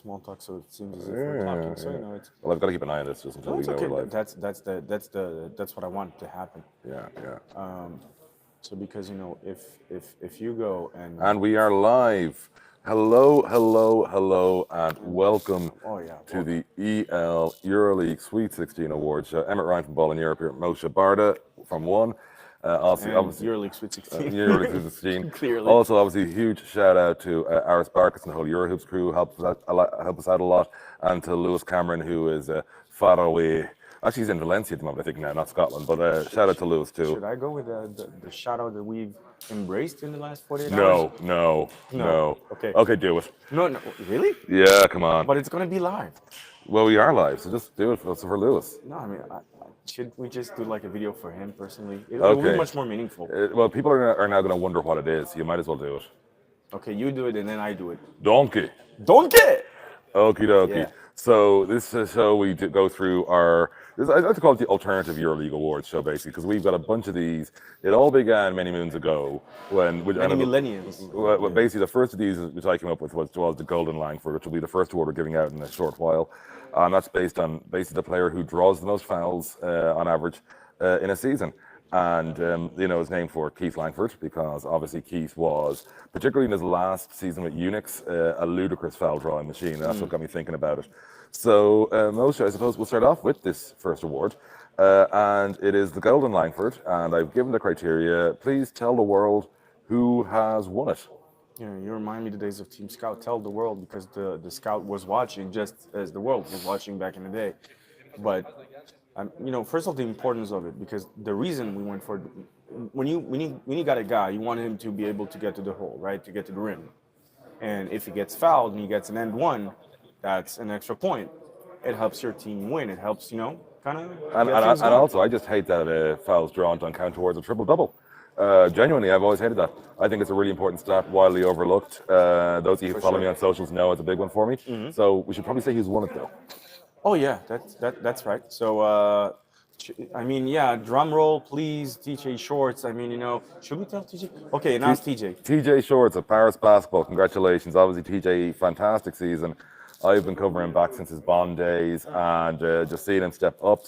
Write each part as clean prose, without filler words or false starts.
small talk, so it seems as if we're talking. So it's Well, I've got to keep an eye on this just until no, we it's know okay. we're live. That's what I want to happen. Yeah, yeah. So because if you go and And we are live. Hello, hello, hello, and welcome oh yeah, to the EL Euroleague Sweet 16 Awards show. Emmett Ryan from Ball in Europe here, Moshe Barda from One. Also, and obviously, Euroleague Sweet 16. Euroleague Sweet 16. Clearly. Also, obviously, huge shout out to Aris Barkas and the whole Eurohoops crew, help us out a lot, and to Lewis Cameron, who is far away. Actually, he's in Valencia at the moment, I think now, not Scotland. But shout out to Lewis too. Should I go with the shout out that we've embraced in the last 48 No, hours? no, No. no. Okay. Okay, do it. No, really? Yeah, come on. But it's gonna be live. Well, we are live, so just do it for Lewis. No, I mean, should we just do like a video for him personally? It will be Okay. much more meaningful. Well, people are now going to wonder what it is. You might as well do it. Okay, you do it and then I do it. Donkey. Donkey! Okie dokie. Yeah. So this is how we go through I like to call it the alternative Euroleague Awards show, basically, because we've got a bunch of these. It all began many moons ago when Many millenniums. Well, basically, the first of these which I came up with was the Golden Langford, which will be the first award we're giving out in a short while. And that's based on basically the player who draws the most fouls on average in a season. And, it's named for Keith Langford because obviously Keith was, particularly in his last season with Unix, a ludicrous foul drawing machine. That's what got me thinking about it. So, Moshe, I suppose we'll start off with this first award. And it is the Golden Langford. And I've given the criteria. Please tell the world who has won it. You remind me the days of Team Scout. Tell the world because the scout was watching just as the world was watching back in the day. But first of all, the importance of it because the reason we went for when you got a guy, you want him to be able to get to the hole, right? To get to the rim. And if he gets fouled and he gets an end one, that's an extra point. It helps your team win. It helps kind of. And also, I just hate that fouls drawn don't count towards a triple double. Genuinely, I've always hated that. I think it's a really important stat, widely overlooked. Those of you who follow me on socials know it's a big one for me. So we should probably say he's won it though. Oh yeah, that's right. So drum roll, please, TJ Shorts. Should we tell TJ? Okay, now it's TJ. TJ Shorts of Paris Basketball. Congratulations, obviously TJ, fantastic season. I've been covering him back since his Bond days, and just seeing him step up.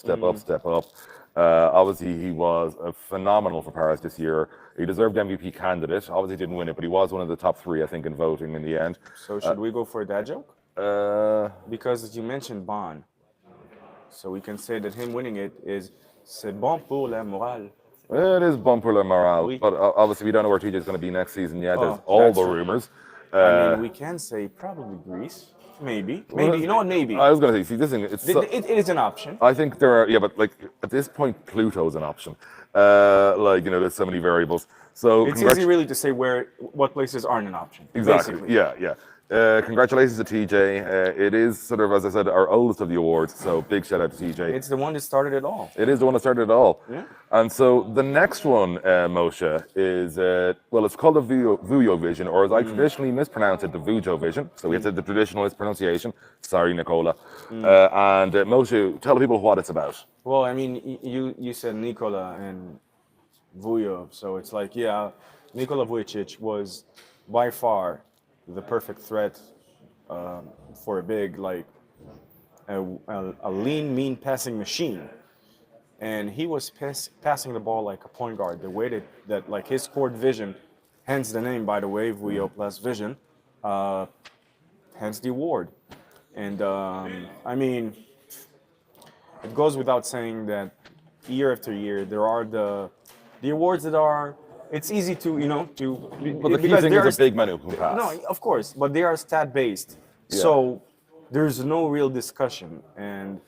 Obviously, he was phenomenal for Paris this year. He deserved MVP candidate. Obviously, didn't win it, but he was one of the top three, I think, in voting in the end. So should we go for a dad joke? Because as you mentioned Bond, so we can say that him winning it is c'est bon pour la morale. It is bon pour la morale, Oui. but obviously we don't know where TJ is going to be next season yet. There's all the rumors. We can say probably Greece. Maybe. You know what? Maybe. I was going to say, this thing, it is an option. I think there are, but like at this point, Pluto's an option. There's so many variables. So it's easy really to say what places aren't an option. Exactly. Basically. Yeah. Congratulations to TJ. It is sort of, as I said, our oldest of the awards. So big shout out to TJ. It's the one that started it all. It is the one that started it all. Yeah. And so the next one, Moshe, is it's called the Vujo Vision, or as I traditionally mispronounce it, the Vujo Vision. So we have the traditionalist pronunciation. Sorry, Nicola. And Moshe, tell the people what it's about. Well, you said Nikola and Vujo, so it's like, Nikola Vujicic was by far the perfect threat for a big, like a lean, mean passing machine. And he was passing the ball like a point guard. The way that like his court vision, hence the name, by the way, Vujo plus vision, hence the award. And it goes without saying that year after year there are the awards that are. It's easy to But the key thing is a big man who can pass. No, of course, but they are stat based, so there's no real discussion. And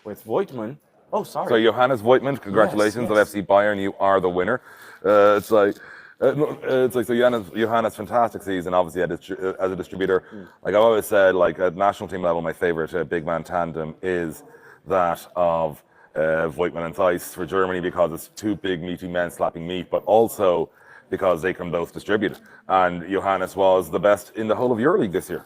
with Voigtman, So Johannes Voigtman, congratulations at FC Bayern, you are the winner. So Johannes, fantastic season, obviously as a distributor. Like I've always said, like at national team level, my favorite big man tandem is that of Voigtman and Theis for Germany because it's two big meaty men slapping meat, but also because they can both distribute. And Johannes was the best in the whole of Euroleague this year.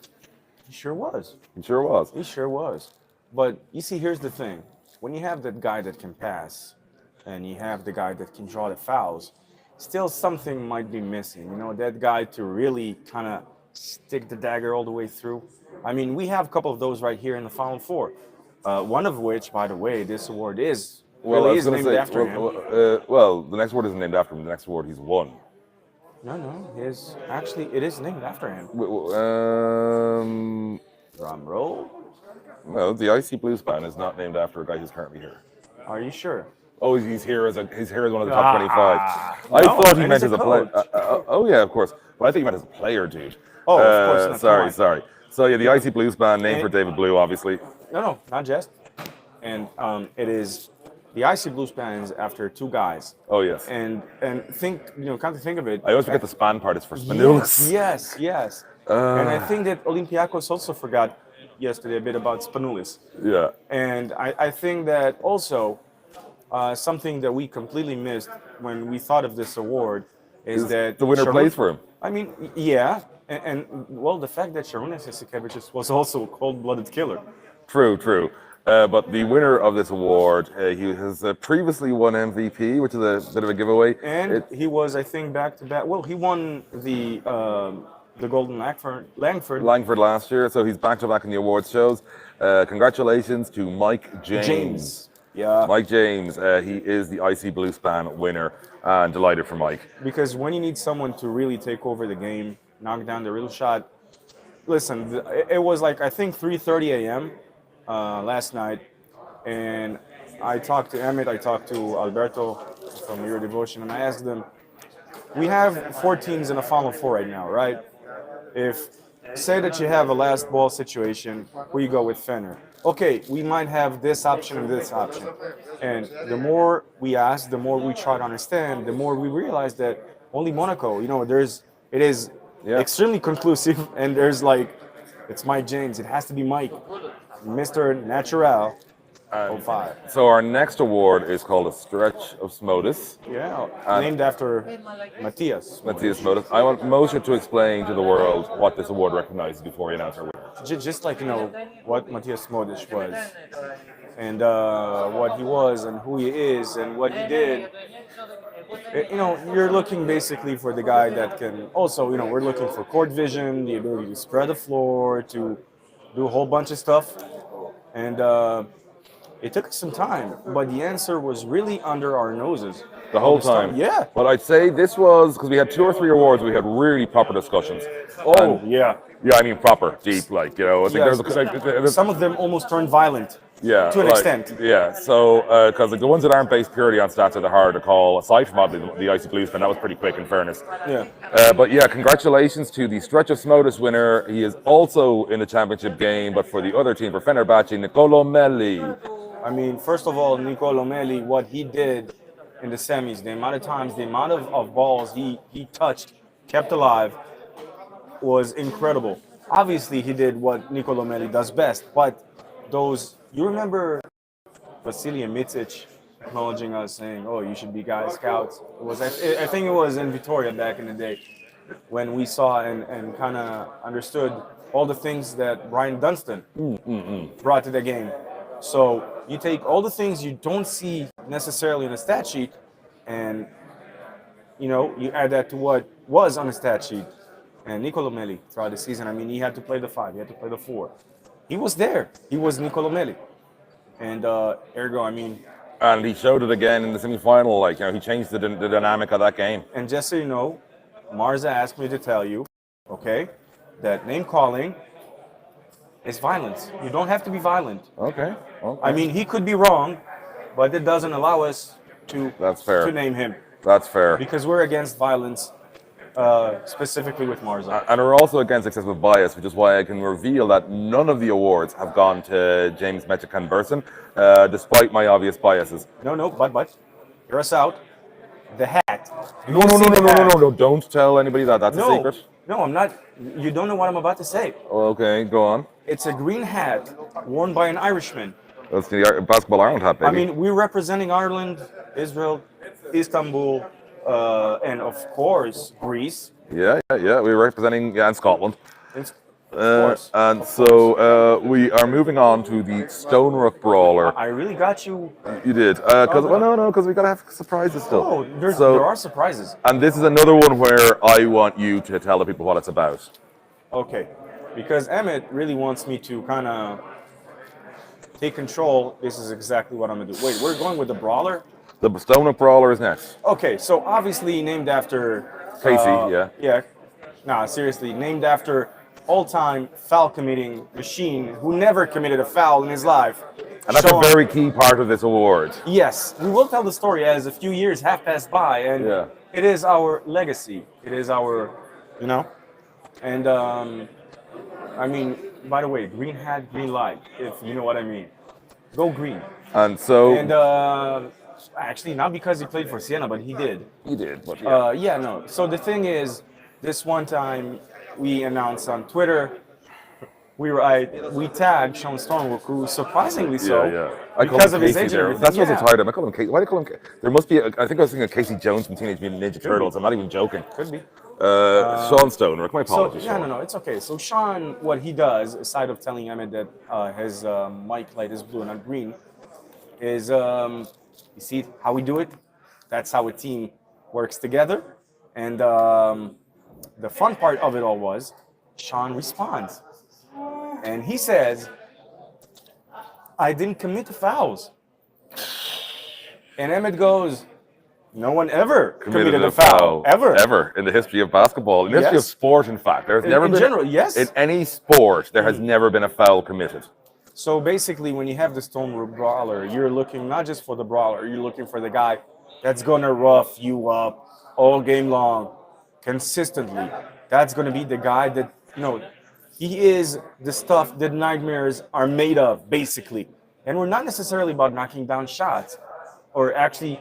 He sure was. He sure was. He sure was. But you see, here's the thing. When you have that guy that can pass and you have the guy that can draw the fouls, still something might be missing. That guy to really kind of stick the dagger all the way through. I mean, we have a couple of those right here in the Final Four. One of which, by the way, this award is Well, I really was is going to named say, after him. well, the next award isn't named after him. The next award he's won. No, his actually it is named after him. Drum roll. No, the Icy Blues band is not named after a guy who's currently here. Are you sure? Oh, he's here as one of the top 25. I No, thought he and meant he's as a a player. coach. Oh yeah, of course. But I think he meant as a player, dude. Oh, of course not. Sorry, Come on. sorry. So yeah, the Icy Blues band, named for And- David Blue, obviously. No, not just. And it is the Icy Blues band is after two guys. Oh yes. And think come to think of it. I always forget the span part is for Spanoulis. Yes. And I think that Olympiacos also forgot yesterday a bit about Spanoulis. Yeah. And I think that also something that we completely missed when we thought of this award is that the winner Sharon- plays for him. I mean, yeah. And well, the fact that Sharunas Jasikevičius was also a cold-blooded killer. True. But the winner of this award, he has previously won MVP, which is a bit of a giveaway. And he was, I think, back-to-back. Well, he won the Golden Langford. Langford last year, so he's back-to-back in the awards shows. Congratulations to Mike James. Yeah. Mike James, he is the IC Blue Span winner, and delighted for Mike. Because when you need someone to really take over the game, knock down the real shot. Listen, it was like I think 3:30 a.m. Last night, and I talked to Emmett, I talked to Alberto from Your Devotion, and I asked them, we have 4 teams in a Final Four right now, right? If say that you have a last ball situation, where you go with Fenner. Okay, we might have this option and this option, and the more we ask, the more we try to understand, the more we realize that only Monaco, it is extremely conclusive, and there's like, it's Mike James, it has to be Mike, Mr. Natural, 05. So our next award is called a Stretch of Smodus. Yeah, named after Matthias. Matthias Smodus. I want Moshe to explain to the world what this award recognizes before we announce our winner. Just like, what Matthias Modic was, and what he was, and who he is, and what he did. You're looking basically for the guy that can also, we're looking for court vision, the ability to spread the floor, to do a whole bunch of stuff. And it took us some time, but the answer was really under our noses. The whole time? Yeah. But I'd say this was, because we had 2 or 3 awards, we had really proper discussions. Oh, yeah. Yeah, I mean proper, deep, I think Yes. there's Some of them almost turned violent. yeah, to an extent. Yeah, so, because the ones that aren't based purely on stats are the harder to call, aside from the Icy Blues, and that was pretty quick in fairness. Yeah. But yeah, congratulations to the Stretch of Smodus winner. He is also in the championship game, but for the other team, for Fenerbahce, Nicolo Melli. I mean, first of all, Nicolo Melli, what he did in the semis, the amount of times, the amount of balls he touched, kept alive, was incredible. Obviously, he did what Nicolo Melli does best, but you remember Vasily Mitic acknowledging us, saying, "Oh, you should be guy scouts." I think it was in Vitoria back in the day when we saw and kind of understood all the things that Brian Dunstan brought to the game. So you take all the things you don't see necessarily in a stat sheet, and you add that to what was on the stat sheet. And Nicolo Melli throughout the season, I mean, he had to play the 5, he had to play the 4. He was there. He was Nicolo Melli. And ergo, I mean... And he showed it again in the semi-final. He changed the dynamic of that game. And just so you know, Marza asked me to tell you, okay, that name calling is violence. You don't have to be violent. Okay. I mean, he could be wrong, but it doesn't allow us to name him. That's fair. Because we're against violence, specifically with Marza. And we're also against excessive bias, which is why I can reveal that none of the awards have gone to James Mechican Burson, despite my obvious biases. No, but hear us out. The hat. No, don't tell anybody that. That's a secret. No, I'm not. You don't know what I'm about to say. Okay, go on. It's a green hat worn by an Irishman. That's the Basketball Ireland hat, baby. I mean, we're representing Ireland, Israel, Istanbul, and of course, Greece. Yeah. We're representing and Scotland. Of course. And so we are moving on to the Stone Rook Brawler. I really got you. You did, because we gotta have surprises still. Oh, there are surprises. And this is another one where I want you to tell the people what it's about. Okay, because Emmett really wants me to kind of take control. This is exactly what I'm gonna do. Wait, we're going with the brawler. The Stone Up Brawler is next. Okay, so obviously named after Casey, yeah. yeah. Nah, seriously, named after all-time foul committing machine who never committed a foul in his life. And that's Sean- a very key part of this award. Yes, we will tell the story as a few years have passed by, and Yeah. it is our legacy. It is our, you know, and I mean, by the way, green hat, green light, if you know what I mean. Go green. And so And actually, not because he played for Siena, but he did. he did, but yeah. Yeah, no. So the thing is, this one time we announced on Twitter, we tagged Sean Stormwood, who surprisingly so, I call because him of his Casey age there. and everything. That's what I Yeah, tired him. I call him Casey. Why do you call him? There must be. I think I was thinking of Casey Jones from Teenage Mutant Ninja Turtles. I'm not even joking. could be. Sean Stoner. My So apologies. yeah, Sean. no, it's okay. So Sean, what he does, aside of telling Emmett that his mic light is blue and not green, is you see how we do it. That's how a team works together. And the fun part of it all was, Sean responds, and he says, "I didn't commit the fouls." And Emmett goes, "No one ever committed a foul, ever in the history of basketball, in the history of Yes. sport. In fact, there's never In been general, yes. in any sport there has never been a foul committed. So basically, when you have the Stone Brawler, you're looking not just for the brawler, you're looking for the guy that's gonna rough you up all game long, consistently. That's gonna be the guy that, he is the stuff that nightmares are made of, basically. And we're not necessarily about knocking down shots, or actually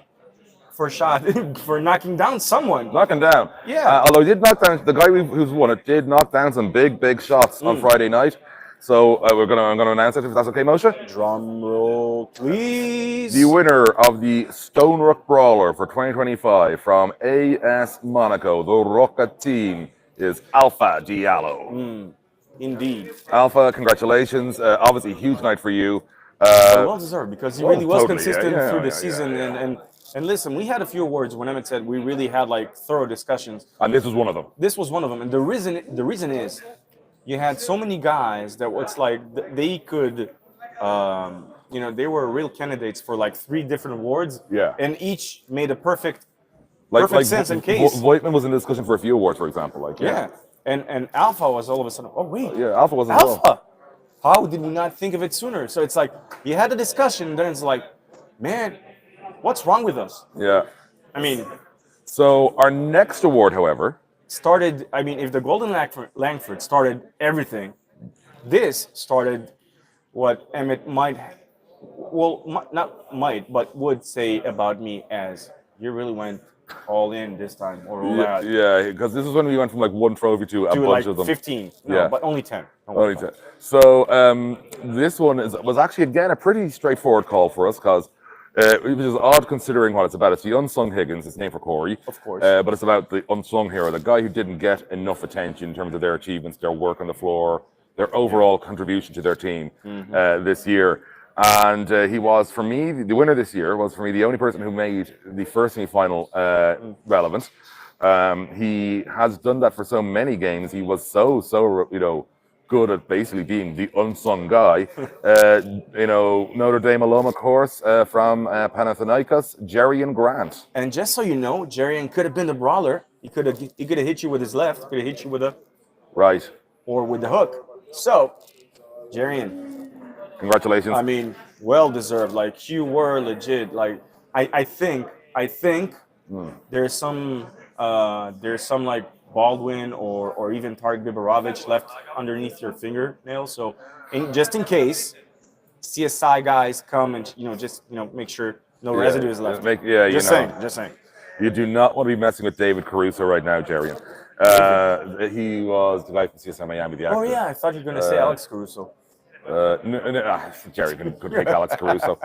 for knocking down someone. Knocking down. Yeah. Although he did knock down the guy who's won it did knock down some big shots on Friday night. So I'm gonna announce it if that's okay, Moshe. Drum roll, please. The winner of the Stone Rock Brawler for 2025 from AS Monaco, the Rocket team, is Alpha Diallo. Indeed. Alpha, congratulations. Obviously, huge night for you. Well deserved, because he Oh, really was totally, consistent yeah, through the yeah, season. yeah. And listen, we had a few awards when Emmett said we really had like thorough discussions. And this was one of them. This was one of them, and the reason is you had so many guys that it's like they could, they were real candidates for like 3 different awards. Yeah. And each made a perfect sense and case. Voigtman was in discussion for a few awards, for example. Yeah. And Alpha was all of a sudden, oh wait. Yeah, Alpha was as well. Alpha. How did we not think of it sooner? So it's like you had a discussion, and then it's like, man, what's wrong with us? Yeah. I mean, So our next award, however, if the Golden Langford started everything, this started what Emmett would say about me as, you really went all in this time, or all out. yeah, because this is when we went from like one trophy to a Do bunch like of them. 15. No, Yeah. but only 10. Don't Only worry about 10. So this one was actually again a pretty straightforward call for us because it was just odd considering what it's about. It's the unsung Higgins. It's named for Corey. Of course. But it's about the unsung hero, the guy who didn't get enough attention in terms of their achievements, their work on the floor, their overall contribution to their team this year. And he was, for me, the winner this year was, for me, the only person who made the first semi-final relevant. He has done that for so many games. He was so good at basically being the unsung guy. Notre Dame alum, of course, from Panathinaikos, Jerian Grant. And just so you know, Jerian could have been the brawler. He could have hit you with his left, could have hit you with Right. or with the hook. So, Jerian, Congratulations. I mean, well deserved. Like, you were legit. Like, I think there's some like Baldwin or even Tarek Biberovic left underneath your fingernail. So, just in case CSI guys come and make sure no residue is left. Just saying. You do not want to be messing with David Caruso right now, Jerian. He was the guy from CSI Miami, the actor. Oh yeah, I thought you were going to say Alex Caruso. Jerry could take Alex Caruso.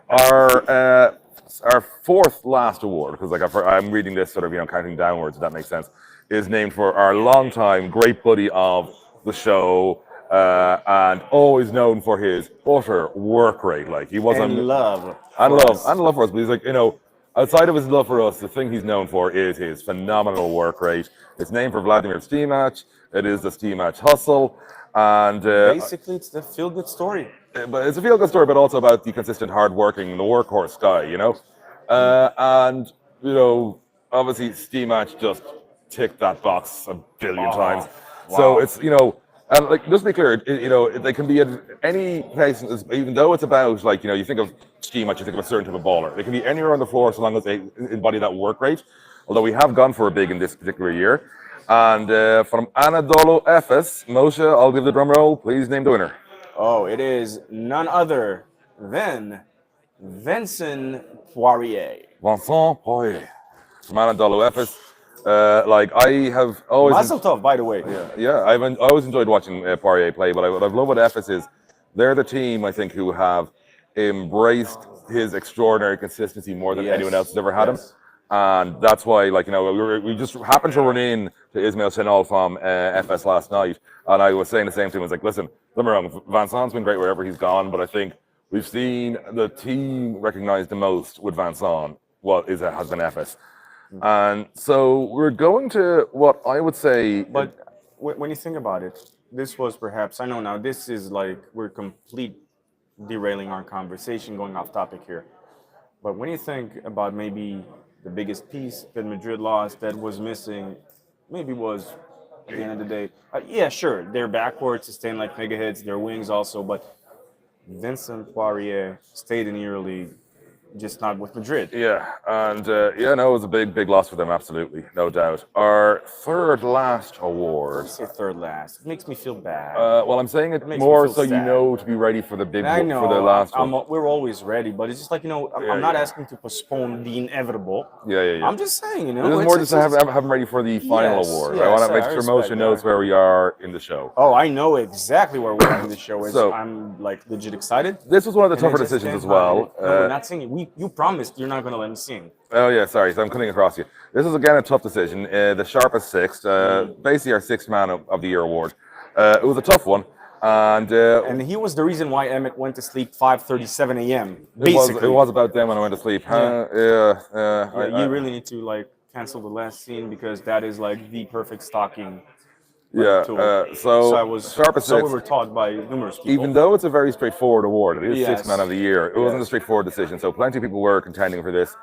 Our fourth last award, because I'm reading this sort of counting downwards, if that makes sense, is named for our longtime great buddy of the show, and always known for his utter work rate. Like he was love for us. But he's like, outside of his love for us, the thing he's known for is his phenomenal work rate. It's named for Vladimir Stimac. It is the Steam Match hustle, and Basically, it's the feel-good story. but it's a feel-good story, but also about the consistent, hard-working, the workhorse guy, and obviously Steam Match just ticked that box a billion times. So wow. it's and like just to be clear, they can be at any place, even though it's about like you think of Steam Match, you think of a certain type of baller. They can be anywhere on the floor so long as they embody that work rate. Although we have gone for a big in this particular year. And from Anadolu Efes, Moshe, I'll give the drum roll. Please name the winner. Oh, it is none other than Vincent Poirier. Vincent Poirier from Anadolu Efes. Like I have always. Mazel tov, by the way. Yeah, I always enjoyed watching Poirier play, but what I've loved with Efes is they're the team I think who have embraced his extraordinary consistency more than anyone else has ever had him. And that's why, we just happened to run in to Ismail Chenal from FS last night, and I was saying the same thing. I was like, listen, don't get me wrong, Vincent's been great wherever he's gone, but I think we've seen the team recognized the most with Vincent has been FS. And so we're going to what I would say. But when you think about it, this was perhaps, I know now this is like we're complete derailing our conversation, going off topic here. But when you think about maybe the biggest piece that Madrid lost that was missing, maybe was at the end of the day, yeah, sure, their backcourt sustained like mega hits, their wings also, but Vincent Poirier stayed in Euroleague, just not with Madrid. Yeah, and it was a big loss for them, absolutely, no doubt. Our third last award. I say third last. It makes me feel bad. Well, I'm saying it more so sad. To be ready for the big I know, for the last one. We're always ready, but it's just like, I'm not asking to postpone the inevitable. Yeah. I'm just saying, This is more just to have them ready for the final award. I want to make sure Moshe knows where we are in the show. Oh, I know exactly where we are in the show. So I'm like legit excited. This was one of the tougher decisions as well. No, we're not singing. You promised you're not going to let me sing. Oh yeah, sorry. So I'm cutting across you. This is again a tough decision. The sharpest sixth, basically our sixth man of the year award. It was a tough one, and he was the reason why Emmett went to sleep 5:37 a.m. It was about them when I went to sleep. You really need to cancel the last scene because that is like the perfect stalking. So sharpest sixth. We were taught by numerous people. Even though it's a very straightforward award, it is sixth man of the year. It wasn't a straightforward decision, so plenty of people were contending for this.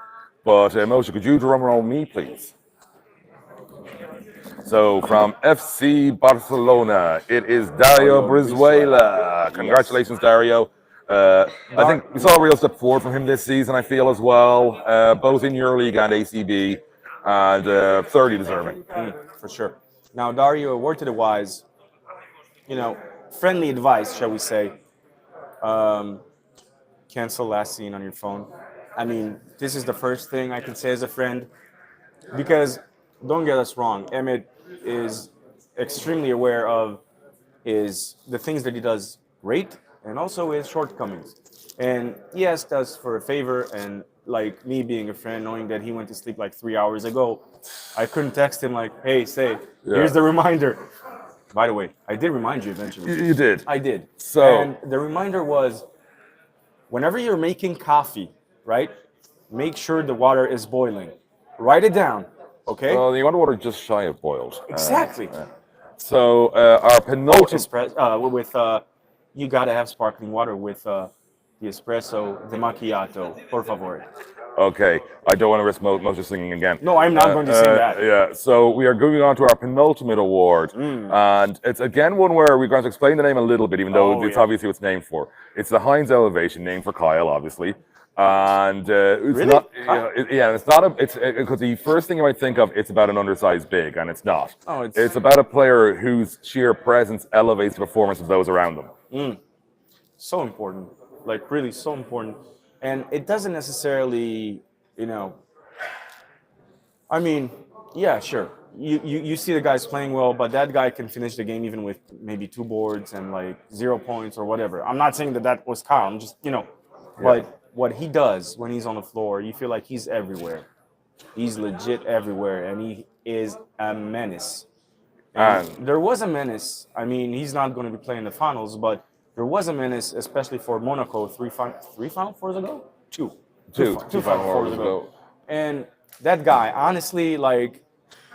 But Moshe, could you drum roll me, please? So from FC Barcelona, it is Dario Brizuela. Congratulations, Dario. I think we saw a real step forward from him this season, I feel, as well, both in Euroleague and ACB, and thoroughly deserving. For sure. Now, Dario, a word to the wise, friendly advice, shall we say. Cancel last scene on your phone. I mean, this is the first thing I can say as a friend, because don't get us wrong, Emmett is extremely aware of the things that he does great and also his shortcomings. And he asked us for a favor, and like me being a friend, knowing that he went to sleep like 3 hours ago, I couldn't text him like, hey, here's the reminder. By the way, I did remind you eventually. You did? I did. And the reminder was, whenever you're making coffee, right, make sure the water is boiling. Write it down, okay? Well, you want water just shy of boiled. Exactly. So our penultimate... you gotta have sparkling water with the espresso, the macchiato, por favor. Okay, I don't want to risk Moshe singing again. No, I'm not going to sing that. Yeah, so we are going on to our penultimate award. And it's again one where we're going to explain the name a little bit, even though it's obviously what it's named for. It's the Heinz Elevation, named for Kyle, obviously. And it's really? not, it's not because the first thing you might think of, it's about an undersized big, and it's not. Oh, it's about a player whose sheer presence elevates the performance of those around them. So important, like really so important. And it doesn't necessarily, I mean, yeah, sure. You see the guys playing well, but that guy can finish the game even with maybe 2 boards and like 0 points or whatever. I'm not saying that was Kyle. I'm just, but what he does when he's on the floor, you feel like he's everywhere. He's legit everywhere, and he is a menace. And there was a menace. I mean, he's not going to be playing the finals, but there was a menace, especially for Monaco, three Final Fours ago? Two Final Fours ago. And that guy, honestly, like,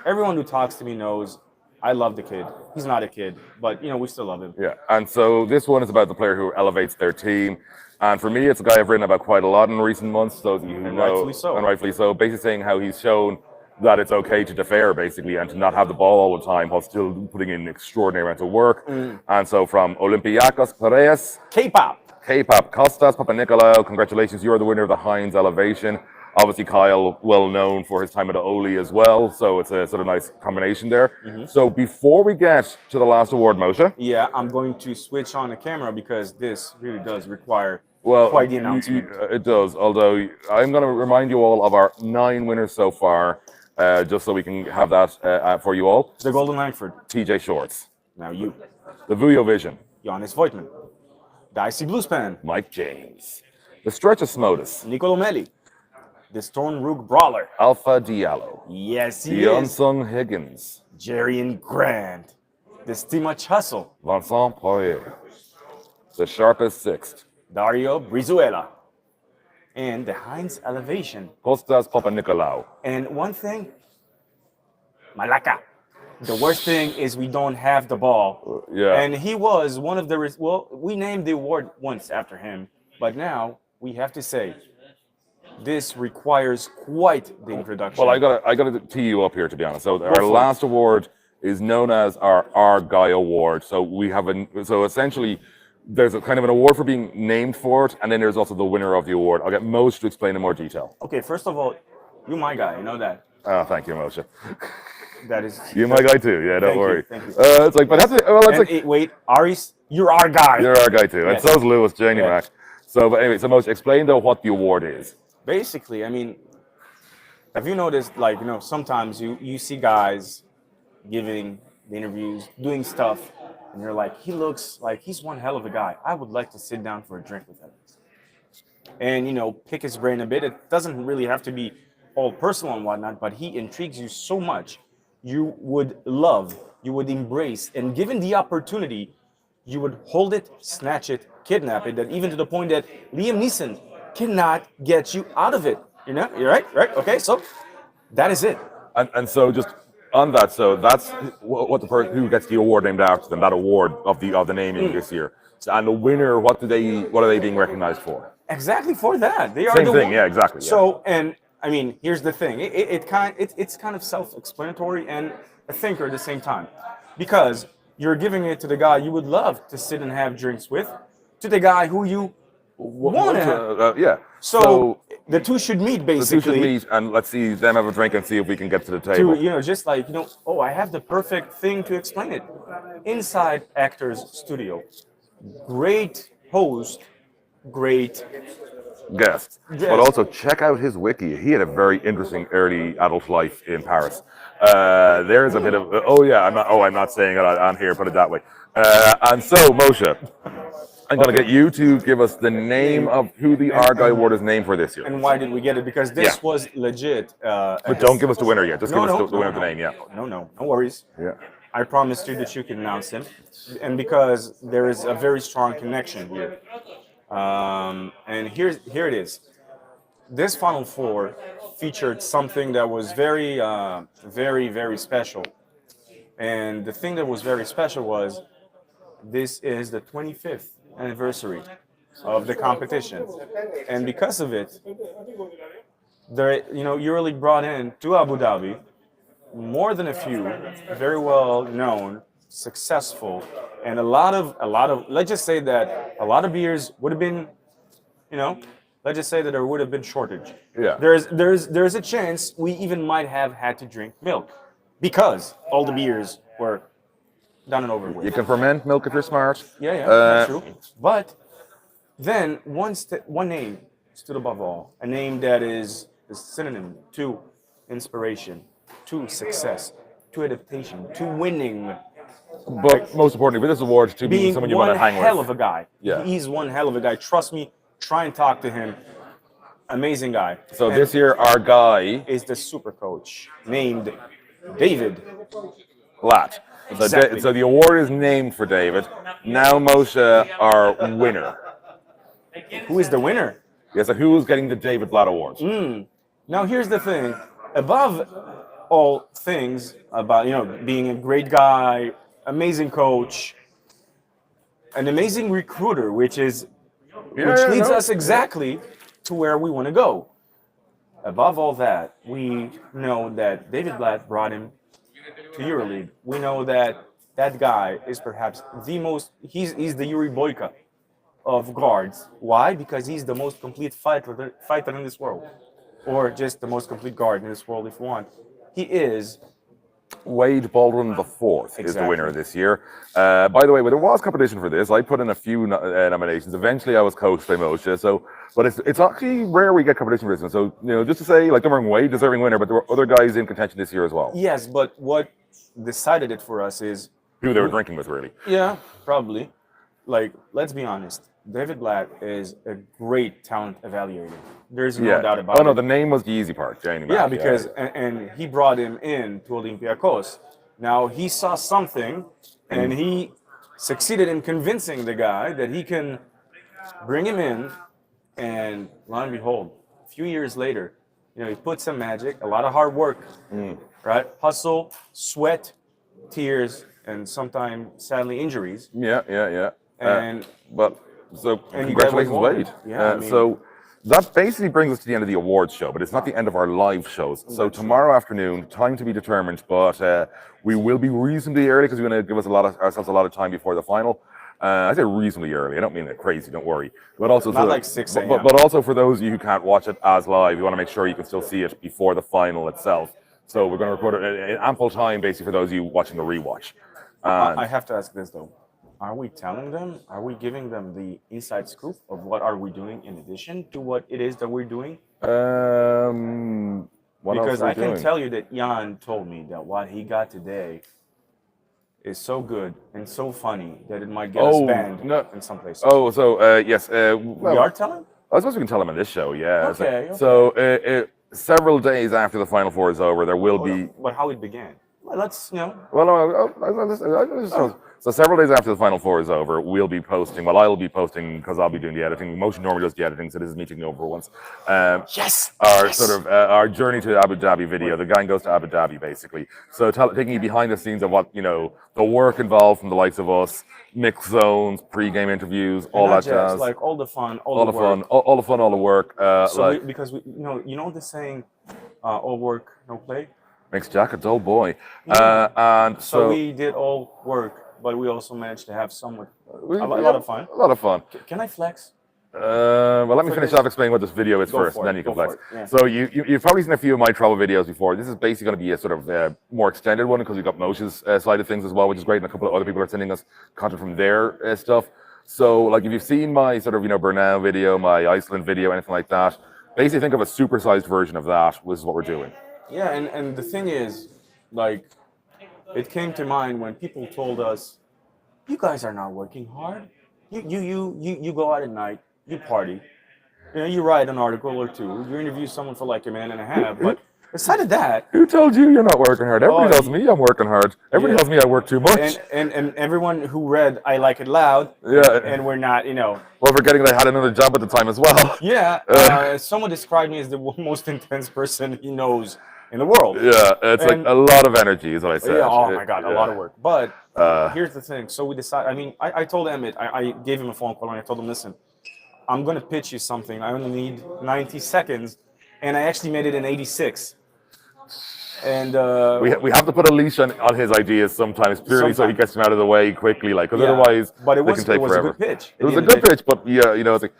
everyone who talks to me knows I love the kid. He's not a kid, but we still love him. Yeah, and so this one is about the player who elevates their team. And for me, it's a guy I've written about quite a lot in recent months. Those of you who And know, rightfully so. and rightfully so, basically saying how he's shown that it's okay to defer, basically, and to not have the ball all the time while still putting in extraordinary amounts of work. And so from Olympiacos Piraeus, K-pop. K-pop, Kostas Papanikolaou, congratulations, you're the winner of the Heinz Elevation. Obviously, Kyle, well known for his time at Oli as well, so it's a sort of nice combination there. So before we get to the last award, Moshe, Yeah, I'm going to switch on the camera because this really does require well, quite the announcement. it does, although I'm going to remind you all of our 9 winners so far, just so we can have that for you all. The Golden Langford. TJ Shorts, Now you. the Vuyo Vision, Giannis Voigtman. Dicey Bluespan. Mike James, the Stretch of Smodus, Nicolo Melli. The Stone Rook Brawler. Alpha Diallo, Yes, he the is. Unsung Higgins, Jerian Grant. The Stimach Hustle. Vincent Poirier, the Sharpest Sixth, Dario Brizuela. And the Heinz Elevation. Kostas Papanikolaou. And one thing, Malaka. The worst thing is we don't have the ball. Yeah. And he was one of the, well, we named the award once after him, but now we have to say, this requires quite the introduction. Well, I gotta tee you up here, to be honest. So our for it. last award is known as our Guy Award. So we have so essentially there's a kind of an award for being named for it, and then there's also the winner of the award. I'll get Moshe to explain in more detail. Okay, first of all, you're my guy, you know that. Oh, thank you, Moshe. That is. You're my guy too. Yeah, don't Thank you, worry. thank you. It's like, but that's it. Well, that's And like wait, Aris, you're our guy. you're our guy too, and Yes. so's Lewis Janie Yeah. Mac. So, but anyway, so Moshe, explain though what the award is. Basically, I mean, have you noticed, like, sometimes you see guys giving the interviews, doing stuff, and you're like, he looks like he's one hell of a guy. I would like to sit down for a drink with him. And, pick his brain a bit. It doesn't really have to be all personal and whatnot, but he intrigues you so much. You would love, you would embrace, and given the opportunity, you would hold it, snatch it, kidnap it, and even to the point that Liam Neeson cannot get you out of it. You're right? Okay, so that is it. And so just on that, so that's what the person who gets the award named after them, that award of the naming this year. And the winner, what are they being recognized for? Exactly for that. They are Same the thing, one- yeah, exactly. Yeah. So, and I mean, here's the thing. It's kind of self-explanatory and a thinker at the same time, because you're giving it to the guy you would love to sit and have drinks with, to the guy who you want to have. Yeah. So the two should meet, the two should basically. meet, and let's see them have a drink and see if we can get to the table. To just like oh, I have the perfect thing to explain it. Inside Actors Studio, great host, great Guest. Yes. But also check out his wiki. He had a very interesting early adult life in Paris. There's a bit of I'm not saying it on here. Put it that way. And so Moshe, I'm going to get you to give us the name of who the Argyle Award is named for this year. And why did we get it? Because this Yeah. was legit. But don't give us the winner yet. Just give us the winner of the name. Yeah. No worries. Yeah. I promised you that you can announce him, and because there is a very strong connection here. And here it is. This Final Four featured something that was very, very, very special. And the thing that was very special was this is the 25th anniversary of the competition. And because of it, Euroleague brought in to Abu Dhabi more than a few very well known, successful, and a lot of let's just say that a lot of beers would have been, let's just say that there would have been shortage. Yeah. There's a chance we even might have had to drink milk because all the beers were done and over with. You can ferment milk if you're smart. Yeah, that's true. But then one name stood above all, a name that is a synonym to inspiration, to success, to adaptation, to winning. But most importantly, with this award, to be Being someone you want one to hang with. hell of a guy. Yeah. He's one hell of a guy. Trust me, try and talk to him. Amazing guy. So And this year, our guy, is the super coach named David. Blatt. So, Exactly. so the award is named for David. Now Moshe, our winner. Who is the winner? Yeah, so who's getting the David Blatt Award? Now here's the thing. Above all things about being a great guy, amazing coach, an amazing recruiter, which Yeah, leads no, us exactly to where we want to go. Above all that, we know that David Blatt brought him to Euroleague. We know that that guy is perhaps the most. He's the Yuri Boyka of guards. Why? Because he's the most complete fighter in this world, or just the most complete guard in this world, if you want. He is Wade Baldwin the fourth is the winner exactly. this year. By the way, there was competition for this. I put in a few nominations. Eventually, I was coached by Moshe. So, but it's actually rare we get competition for this one. So, just to say, like, don't get me wrong, Wade deserving winner, but there were other guys in contention this year as well. Yes, but what decided it for us is Who they were drinking with, really. yeah, probably. Like, let's be honest. David Blatt is a great talent evaluator. There's no Yeah. doubt about Oh no, it. the name was the easy part, Janie Yeah, Mack. because and he brought him in to Olympiacos. Now he saw something, and he succeeded in convincing the guy that he can bring him in, and lo and behold, a few years later, he put some magic, a lot of hard work, right? Hustle, sweat, tears, and sometimes sadly injuries. Yeah. And But so and that was congratulations, Walden. Wade. Yeah, I mean, So that basically brings us to the end of the awards show, but it's not the end of our live shows. So tomorrow afternoon, time to be determined, but we will be reasonably early because we're going to give ourselves a lot of time before the final. I say reasonably early. I don't mean it crazy. Don't worry. But also, Not like 6 a.m. But also for those of you who can't watch it as live, you want to make sure you can still see it before the final itself. So we're going to record it in ample time, basically, for those of you watching the rewatch. I have to ask this though. Are we telling them? Are we giving them the inside scoop of what are we doing in addition to what it is that we're doing? What Because else are I we can doing? tell you that Jan told me that what he got today is so good and so funny that it might get us banned in some places. Oh, so yes. We are telling? I suppose we can tell them on this show. Yeah. Okay, So several days after the Final Four is over, there will Hold be. on. But how it began? Well, let's Well, so several days after the Final Four is over, we'll be posting. Well, I'll be posting because I'll be doing the editing. Motion normally does the editing, so this is me taking over once. yes. Our sort of our journey to Abu Dhabi video. The gang goes to Abu Dhabi basically. So taking you behind the scenes of what the work involved from the likes of us, mixed zones, pre-game interviews, all Not that jazz. like all the fun, all the work. fun, all the fun, all the work. So because we, the saying, all work, no play. Makes Jack a dull boy. Yeah. And So we did all work, but we also managed to have somewhat a lot of fun. A lot of fun. Can I flex? Well, let me finish off explaining what this video is first, and then you can flex. Yeah. So you've probably seen a few of my travel videos before. This is basically going to be a sort of more extended one because we've got Moshe's side of things as well, which is great, and a couple of other people are sending us content from their stuff. So, like, if you've seen my sort of Bernal video, my Iceland video, anything like that, basically think of a supersized version of that. Was what we're doing. Yeah, and the thing is, like, it came to mind when people told us, "You guys are not working hard. You go out at night, you party, you write an article or two, you interview someone for like a minute and a half, but." Aside of that, who told you you're not working hard? Everybody tells me I'm working hard. Everybody tells me I work too much. And everyone who read I Like It Loud, and we're not, Well, forgetting that I had another job at the time as well. Yeah, someone described me as the most intense person he knows in the world. Yeah, it's like a lot of energy is what I said. Yeah, oh my God, a lot of work. But here's the thing. So we decided, I told Emmett, I gave him a phone call and I told him, listen, I'm going to pitch you something. I only need 90 seconds. And I actually made it in 86. And we have to put a leash on his ideas sometimes, purely so he gets them out of the way quickly, like, because otherwise but it they can take forever. A good pitch. It was a good pitch, but yeah, it's like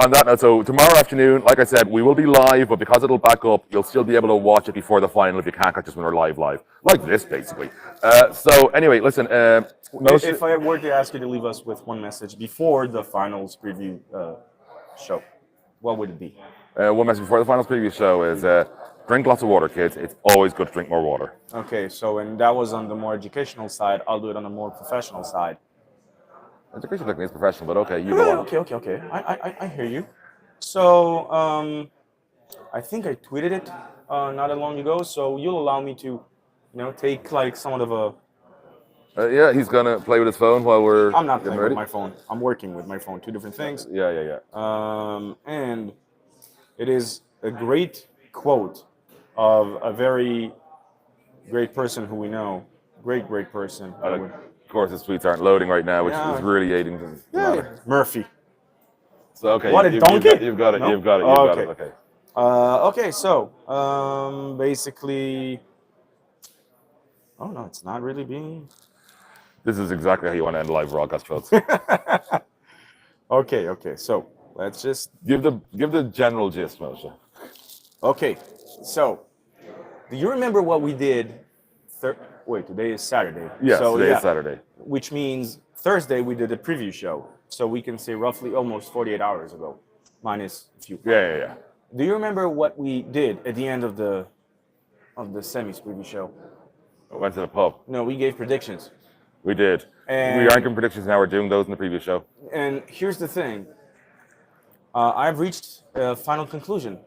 on that note, so tomorrow afternoon, like I said, we will be live, but because it'll back up, you'll still be able to watch it before the final if you can't catch us when we're live, like this basically. So anyway, listen. If I were to ask you to leave us with one message before the finals preview show, what would it be? One message before the finals preview show is drink lots of water, kids. It's always good to drink more water. Okay, so and that was on the more educational side. I'll do it on the more professional side. Education technique is professional, but okay, you go on. Okay. I hear you. So I think I tweeted it not that long ago. So you'll allow me to, take like somewhat of a. Yeah, he's gonna play with his phone while we're. I'm not playing with my phone. I'm working with my phone. Two different things. Yeah. And it is a great quote of a very great person who we know, great person. I would, Of course, the tweets aren't loading right now, which Yeah. is really aiding the matter. Murphy. So okay, What, a donkey? You've got it. No? You've got it. Oh, You've got it. okay. Okay. Okay, so basically, oh no, it's not really being. This is exactly how you want to end a live broadcast, folks. Okay, so let's just. give the general gist, Moshe. Okay, so do you remember what we did? Wait, today is Saturday. Yes, so, today is Saturday. Which means Thursday we did a preview show. So we can say roughly almost 48 hours ago, minus a few. Yeah. Do you remember what we did at the end of the semis preview show? I went to the pub. No, we gave predictions. We did. And- We aren't giving predictions now. We're doing those in the previous show. And here's the thing. I've reached a final conclusion.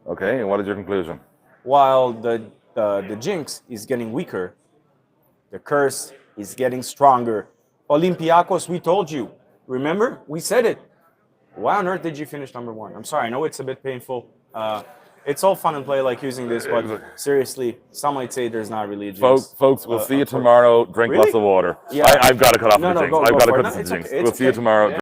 Okay, and what is your conclusion? While the jinx is getting weaker, the curse is getting stronger. Olympiacos, we told you. Remember? We said it. Why on earth did you finish number one? I'm sorry, I know it's a bit painful. It's all fun and play like using this, but seriously, some might say there's not really a jinx. Folks, we'll see you tomorrow. Drink Really? lots of water. Yeah. I've got to cut off No, the jinx. go I've got to for it. cut No, the it's jinx. okay. We'll It's see you okay. tomorrow. Yeah.